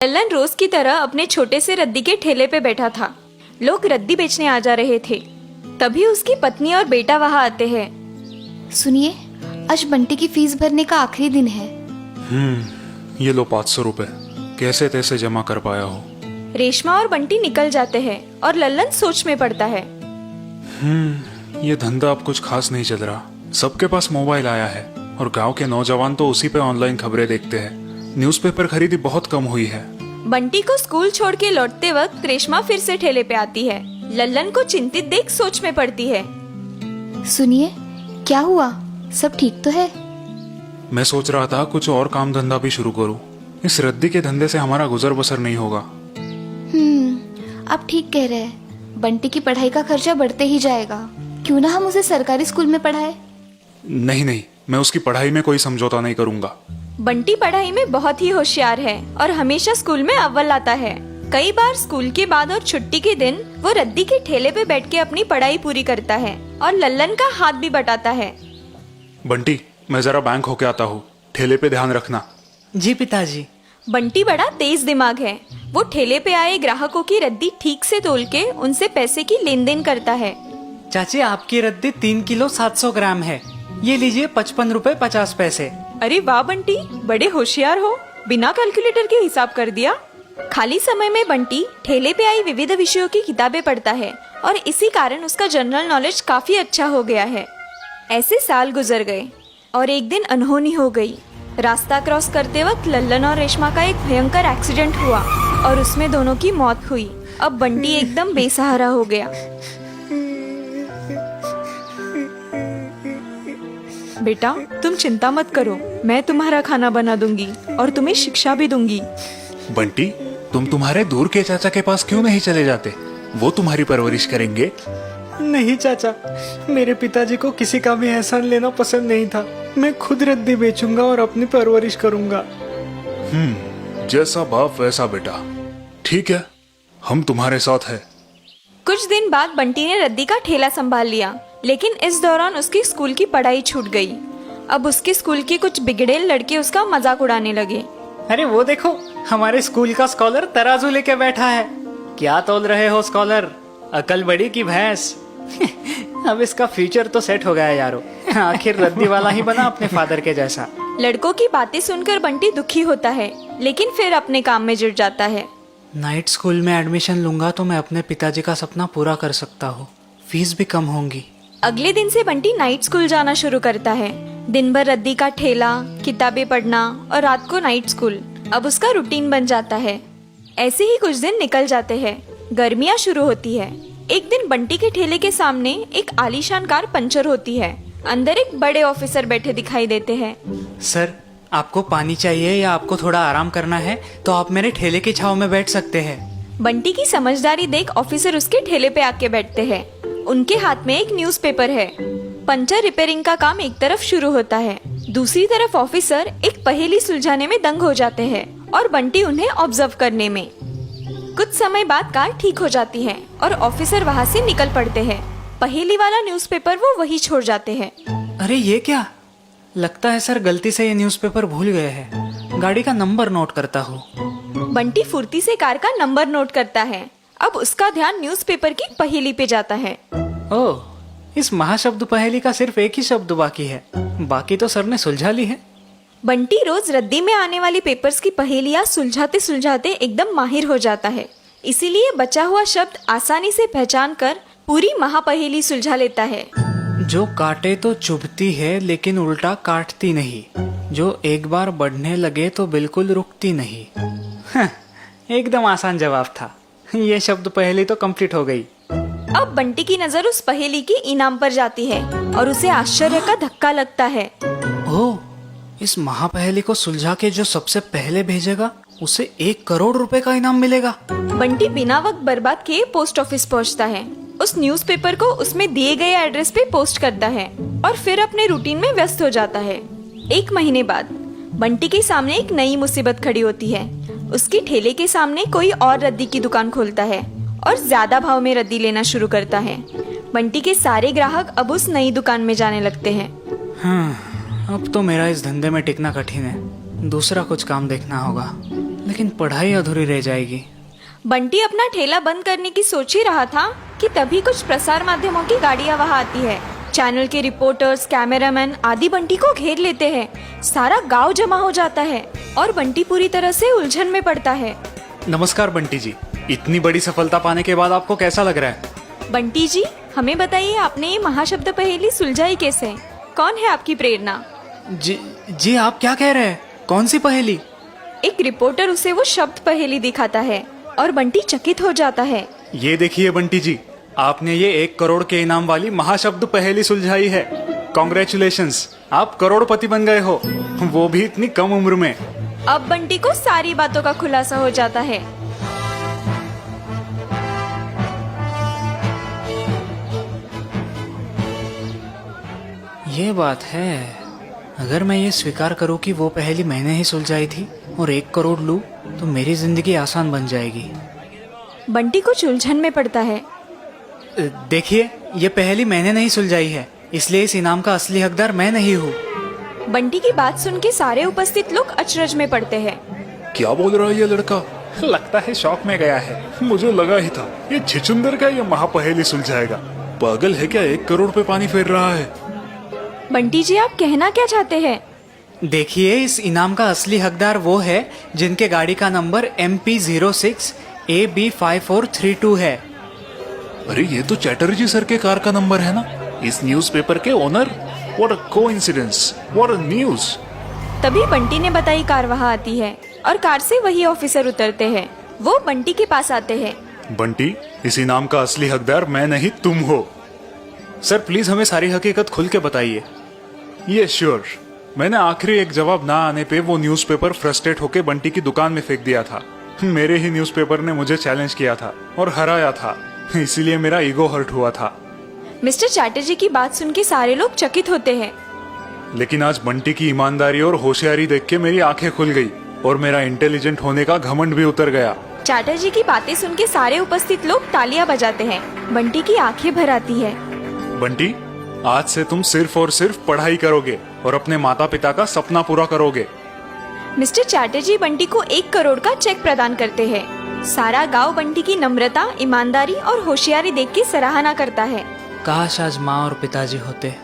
लल्लन रोज की तरह अपने छोटे से रद्दी के ठेले पे बैठा था। लोग रद्दी बेचने आ जा रहे थे। तभी उसकी पत्नी और बेटा वहाँ आते हैं। सुनिए, आज बंटी की फीस भरने का आखिरी दिन है। ये लो 500 रुपए, कैसे तैसे जमा कर पाया हो। रेशमा और बंटी निकल जाते हैं और लल्लन सोच में पड़ता है। ये धंधा अब कुछ खास नहीं चल रहा। सबके पास मोबाइल आया है और गांव के नौजवान तो उसी पे ऑनलाइन खबरें देखते हैं। न्यूज़पेपर खरीदी बहुत कम हुई है। बंटी को स्कूल छोड़ के लौटते वक्त रेशमा फिर से ठेले पे आती है। लल्लन को चिंतित देख सोच में पड़ती है। सुनिए, क्या हुआ? सब ठीक तो है? मैं सोच रहा था कुछ और काम धंधा भी शुरू करूं। इस रद्दी के धंधे से हमारा गुजर बसर नहीं होगा। आप ठीक कह रहे हैं। बंटी की पढ़ाई का खर्चा बढ़ते ही जाएगा। क्यों ना हम उसे सरकारी स्कूल में पढ़ाए? नहीं, मैं उसकी पढ़ाई में कोई समझौता नहीं करूंगा। बंटी पढ़ाई में बहुत ही होशियार है और हमेशा स्कूल में अव्वल आता है। कई बार स्कूल के बाद और छुट्टी के दिन वो रद्दी के ठेले पे बैठ के अपनी पढ़ाई पूरी करता है और लल्लन का हाथ भी बटाता है। बंटी, मैं जरा बैंक होके आता हूँ, ठेले पे ध्यान रखना। जी पिताजी। बंटी बड़ा तेज दिमाग है। वो ठेले पे आए ग्राहकों की रद्दी ठीक से तोल के उनसे पैसे की लेन देन करता है। चाची, आपकी रद्दी 3 किलो 700 ग्राम है। ये लीजिए 55 रुपए 50 पैसे। अरे वाह बंटी, बड़े होशियार हो, बिना कैलकुलेटर के हिसाब कर दिया। खाली समय में बंटी ठेले पे आई विविध विषयों की किताबें पढ़ता है और इसी कारण उसका जनरल नॉलेज काफी अच्छा हो गया है। ऐसे साल गुजर गए और एक दिन अनहोनी हो गई। रास्ता क्रॉस करते वक्त लल्लन और रेशमा का एक भयंकर एक्सीडेंट हुआ और उसमें दोनों की मौत हुई। अब बंटी एकदम बेसहारा हो गया। बेटा, तुम चिंता मत करो, मैं तुम्हारा खाना बना दूंगी और तुम्हें शिक्षा भी दूंगी। बंटी, तुम तुम्हारे दूर के चाचा के पास क्यों नहीं चले जाते? वो तुम्हारी परवरिश करेंगे। नहीं चाचा, मेरे पिताजी को किसी का भी एहसान लेना पसंद नहीं था। मैं खुद रद्दी बेचूंगा और अपनी परवरिश करूंगा। जैसा बाप वैसा बेटा। ठीक है, हम तुम्हारे साथ है। कुछ दिन बाद बंटी ने रद्दी का ठेला संभाल लिया, लेकिन इस दौरान उसकी स्कूल की पढ़ाई छूट गई। अब उसके स्कूल के कुछ बिगड़ेल लड़के उसका मजाक उड़ाने लगे। अरे वो देखो, हमारे स्कूल का स्कॉलर तराजू लेके बैठा है। क्या तोल रहे हो स्कॉलर? अकल बड़ी की भैंस। अब इसका फ्यूचर तो सेट हो गया है यारो। आखिर रद्दी वाला ही बना अपने फादर के जैसा। लड़कों की बातें सुनकर बंटी दुखी होता है, लेकिन फिर अपने काम में जुट जाता है। नाइट स्कूल में एडमिशन लूंगा तो मैं अपने पिताजी का सपना पूरा कर सकता हूँ। फीस भी कम होंगी। अगले दिन से बंटी नाइट स्कूल जाना शुरू करता है। दिन भर रद्दी का ठेला, किताबें पढ़ना और रात को नाइट स्कूल अब उसका रूटीन बन जाता है। ऐसे ही कुछ दिन निकल जाते हैं। गर्मियाँ शुरू होती है। एक दिन बंटी के ठेले के सामने एक आलीशान कार पंचर होती है। अंदर एक बड़े ऑफिसर बैठे दिखाई देते हैं। सर, आपको पानी चाहिए या आपको थोड़ा आराम करना है तो आप मेरे ठेले की छाव में बैठ सकते हैं। बंटी की समझदारी देख ऑफिसर उसके ठेले पे आके बैठते हैं। उनके हाथ में एक न्यूज़पेपर है। पंचर रिपेयरिंग का काम एक तरफ शुरू होता है, दूसरी तरफ ऑफिसर एक पहेली सुलझाने में दंग हो जाते हैं और बंटी उन्हें ऑब्जर्व करने में। कुछ समय बाद कार ठीक हो जाती है और ऑफिसर वहाँ से निकल पड़ते हैं। पहेली वाला न्यूज़पेपर वो वही छोड़ जाते हैं। अरे ये क्या? लगता है सर गलती से ये न्यूज़पेपर भूल गए हैं। गाड़ी का नंबर नोट करता हूँ। बंटी फुर्ती से कार का नंबर नोट करता है। अब उसका ध्यान न्यूज़पेपर की पहेली पे जाता है। ओह, इस महाशब्द पहेली का सिर्फ एक ही शब्द बाकी है, बाकी तो सर ने सुलझा ली है। बंटी रोज रद्दी में आने वाली पेपर्स की पहेलियाँ सुलझाते सुलझाते एकदम माहिर हो जाता है। इसीलिए बचा हुआ शब्द आसानी से पहचान कर पूरी महापहेली सुलझा लेता है। जो काटे तो चुभती है लेकिन उल्टा काटती नहीं, जो एक बार बढ़ने लगे तो बिल्कुल रुकती नहीं। एकदम आसान जवाब था। ये शब्द पहेली तो कंप्लीट हो गई। अब बंटी की नजर उस पहेली की इनाम पर जाती है और उसे आश्चर्य का धक्का लगता है। ओह, इस महापहेली को सुलझा के जो सबसे पहले भेजेगा उसे 1 करोड़ रुपए का इनाम मिलेगा। बंटी बिना वक्त बर्बाद किए पोस्ट ऑफिस पहुंचता है। उस न्यूज़पेपर को उसमें दिए गए एड्रेस पे पोस्ट करता है और फिर अपने रूटीन में व्यस्त हो जाता है। 1 महीने बाद बंटी के सामने एक नई मुसीबत खड़ी होती है। उसकी ठेले के सामने कोई और रद्दी की दुकान खोलता है और ज्यादा भाव में रद्दी लेना शुरू करता है। बंटी के सारे ग्राहक अब उस नई दुकान में जाने लगते हैं। अब तो मेरा इस धंधे में टिकना कठिन है। दूसरा कुछ काम देखना होगा। लेकिन पढ़ाई अधूरी रह जाएगी। बंटी अपना ठेला बंद करने की सोच ही रहा था कि तभी कुछ प्रसार माध्यमों की गाड़ियां वहां आती है। चैनल के रिपोर्टर्स, कैमरामैन आदि बंटी को घेर लेते हैं। सारा गांव जमा हो जाता है और बंटी पूरी तरह से उलझन में पड़ता है। नमस्कार बंटी जी, इतनी बड़ी सफलता पाने के बाद आपको कैसा लग रहा है? बंटी जी, हमें बताइए, आपने ये महाशब्द पहेली सुलझाई कैसे? कौन है आपकी प्रेरणा? जी आप क्या कह रहे हैं? कौन सी पहेली? एक रिपोर्टर उसे वो शब्द पहेली दिखाता है और बंटी चकित हो जाता है। ये देखिए बंटी जी, आपने ये 1 करोड़ के इनाम वाली महाशब्द पहेली सुलझाई है। कॉन्ग्रेचुलेशंस, आप करोड़पति बन गए हो, वो भी इतनी कम उम्र में। अब बंटी को सारी बातों का खुलासा हो जाता है। ये बात है। अगर मैं ये स्वीकार करूं कि वो पहेली मैंने ही सुलझाई थी और 1 करोड़ लूं तो मेरी जिंदगी आसान बन जाएगी। बंटी कुछ उलझन में पड़ता है। देखिए, ये पहेली मैंने नहीं सुलझाई है, इसलिए इस इनाम का असली हकदार मैं नहीं हूँ। बंटी की बात सुन के सारे उपस्थित लोग अचरज में पड़ते हैं। क्या बोल रहा है ये लड़का? लगता है शौक में गया है। मुझे लगा ही था ये छिचुंदर का ये महापहेली सुलझाएगा। पागल है क्या? 1 करोड़ पे पानी फेर रहा है। बंटी जी, आप कहना क्या चाहते हैं? देखिए, इस इनाम का असली हकदार वो है जिनके गाड़ी का नंबर MP06 AB5432 है। अरे ये तो चैटर्जी सर के कार का नंबर है ना, इस न्यूज़पेपर के owner. What a coincidence, what a news. तभी बंटी ने बताई कार वहाँ आती है और कार से वही ऑफिसर उतरते हैं। वो बंटी के पास आते हैं। बंटी, इस इनाम का असली हकदार मैं नहीं, तुम हो। सर प्लीज हमें सारी हकीकत खुल के बताइए। ये श्योर, मैंने आखिरी एक जवाब ना आने पे वो न्यूज़पेपर फ्रस्ट्रेट होके बंटी की दुकान में फेंक दिया था। मेरे ही न्यूज़पेपर ने मुझे चैलेंज किया था और हराया था, इसीलिए मेरा ईगो हर्ट हुआ था। मिस्टर चैटर्जी की बात सुन के सारे लोग चकित होते हैं। लेकिन आज बंटी की ईमानदारी और होशियारी देख के मेरी आंखें खुल गई और मेरा इंटेलिजेंट होने का घमंड भी उतर गया। चैटर्जी की बातें सुन के सारे उपस्थित लोग तालियां बजाते हैं। बंटी की आंखें भर आती है। बंटी, आज से तुम सिर्फ और सिर्फ पढ़ाई करोगे और अपने माता पिता का सपना पूरा करोगे। मिस्टर चैटर्जी बंटी को 1 करोड़ का चेक प्रदान करते हैं। सारा गांव बंटी की नम्रता, ईमानदारी और होशियारी देख के सराहना करता है। काश आज माँ और पिताजी होते।